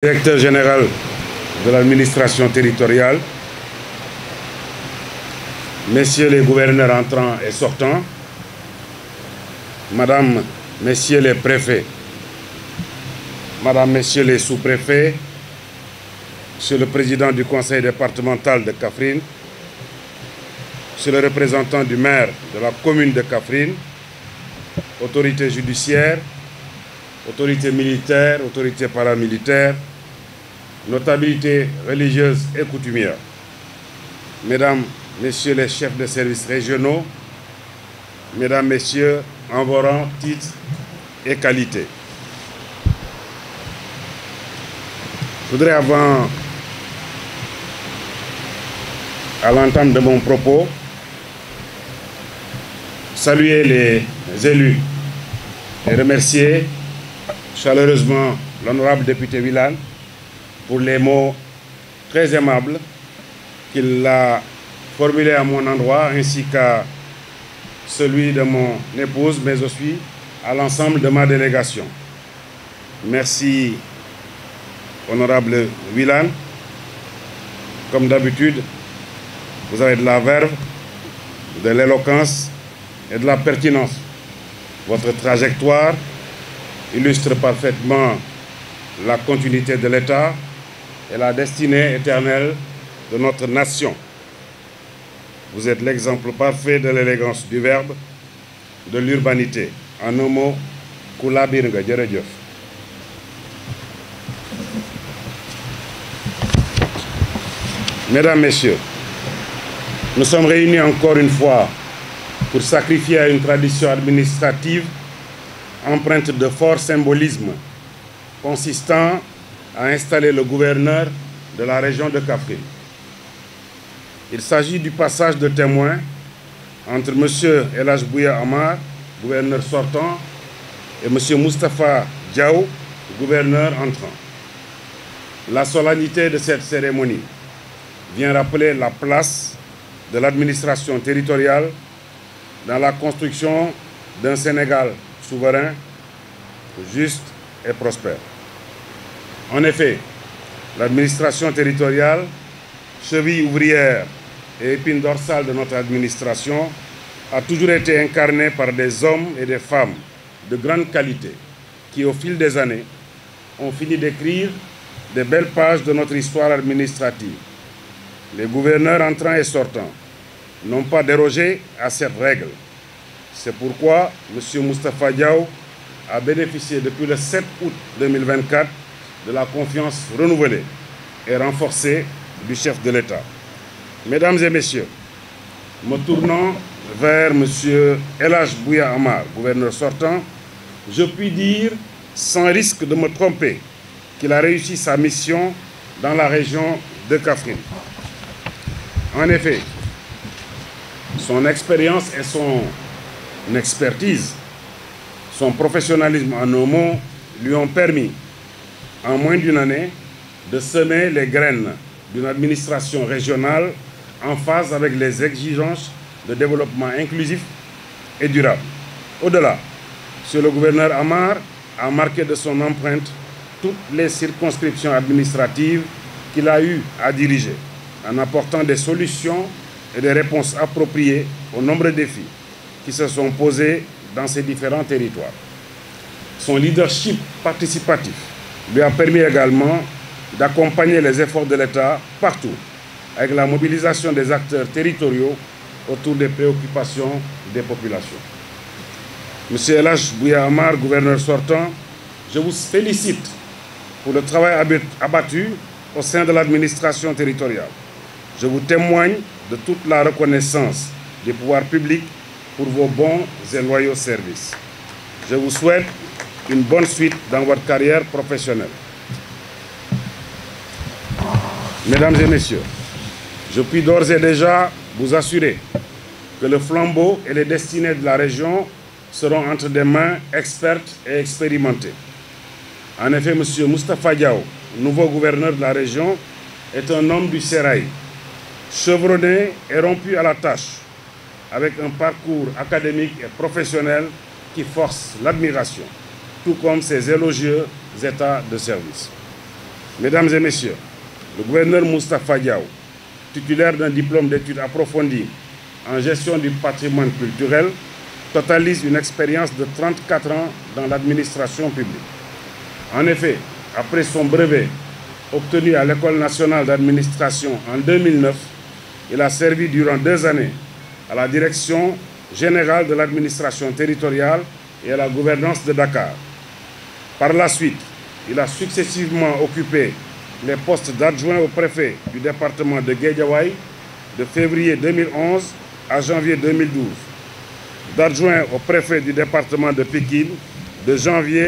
Directeur général de l'administration territoriale, messieurs les gouverneurs entrants et sortants, madame, messieurs les préfets, madame, messieurs les sous-préfets, monsieur le président du conseil départemental de Kaffrine, monsieur le représentant du maire de la commune de Kaffrine, autorités judiciaires, autorités militaires, autorités paramilitaires, notabilités religieuses et coutumières, mesdames, messieurs les chefs de services régionaux, mesdames, messieurs, en vos rangs, titres et qualités. Je voudrais à l'entame de mon propos, saluer les élus et remercier chaleureusement l'honorable député Wilane pour les mots très aimables qu'il a formulés à mon endroit, ainsi qu'à celui de mon épouse, mais aussi à l'ensemble de ma délégation. Merci, honorable Wilane. Comme d'habitude, vous avez de la verve, de l'éloquence et de la pertinence. Votre trajectoire illustre parfaitement la continuité de l'État et la destinée éternelle de notre nation. Vous êtes l'exemple parfait de l'élégance du verbe, de l'urbanité. En un mot, Kula Birnga Djeredjeuf. Mesdames, Messieurs, nous sommes réunis encore une fois pour sacrifier à une tradition administrative empreinte de fort symbolisme, consistant à installer le gouverneur de la région de Kaffrine. Il s'agit du passage de témoin entre M. El Hadj Bouya Amar, gouverneur sortant, et M. Moustapha Diaw, gouverneur entrant. La solennité de cette cérémonie vient rappeler la place de l'administration territoriale dans la construction d'un Sénégal souverain, juste et prospère. En effet, l'administration territoriale, cheville ouvrière et épine dorsale de notre administration, a toujours été incarnée par des hommes et des femmes de grande qualité qui, au fil des années, ont fini d'écrire de belles pages de notre histoire administrative. Les gouverneurs entrants et sortants n'ont pas dérogé à cette règle. C'est pourquoi M. Moustapha Diaw a bénéficié depuis le 7 août 2024 de la confiance renouvelée et renforcée du chef de l'État. Mesdames et messieurs, me tournant vers M. El Hadj Bouya Amar, gouverneur sortant, je puis dire, sans risque de me tromper, qu'il a réussi sa mission dans la région de Kaffrine. En effet, son expérience et son expertise, son professionnalisme en un mot, lui ont permis, en moins d'une année, de semer les graines d'une administration régionale en phase avec les exigences de développement inclusif et durable. Au-delà, M. le gouverneur Amar a marqué de son empreinte toutes les circonscriptions administratives qu'il a eu à diriger, en apportant des solutions et des réponses appropriées aux nombreux défis qui se sont posés dans ces différents territoires. Son leadership participatif lui a permis également d'accompagner les efforts de l'État partout, avec la mobilisation des acteurs territoriaux autour des préoccupations des populations. Monsieur El Hadj Bouya Amar, gouverneur sortant, je vous félicite pour le travail abattu au sein de l'administration territoriale. Je vous témoigne de toute la reconnaissance des pouvoirs publics pour vos bons et loyaux services. Je vous souhaite une bonne suite dans votre carrière professionnelle. Mesdames et messieurs, je puis d'ores et déjà vous assurer que le flambeau et les destinées de la région seront entre des mains expertes et expérimentées. En effet, M. Moustapha Diaw, nouveau gouverneur de la région, est un homme du sérail, chevronné et rompu à la tâche, avec un parcours académique et professionnel qui force l'admiration, tout comme ses élogieux états de service. Mesdames et messieurs, le gouverneur Moustapha Diaw, titulaire d'un diplôme d'études approfondies en gestion du patrimoine culturel, totalise une expérience de 34 ans dans l'administration publique. En effet, après son brevet obtenu à l'École nationale d'administration en 2009, il a servi durant 2 années à la direction générale de l'administration territoriale et à la gouvernance de Dakar. Par la suite, il a successivement occupé les postes d'adjoint au préfet du département de Guédiawaye de février 2011 à janvier 2012, d'adjoint au préfet du département de Pikine de janvier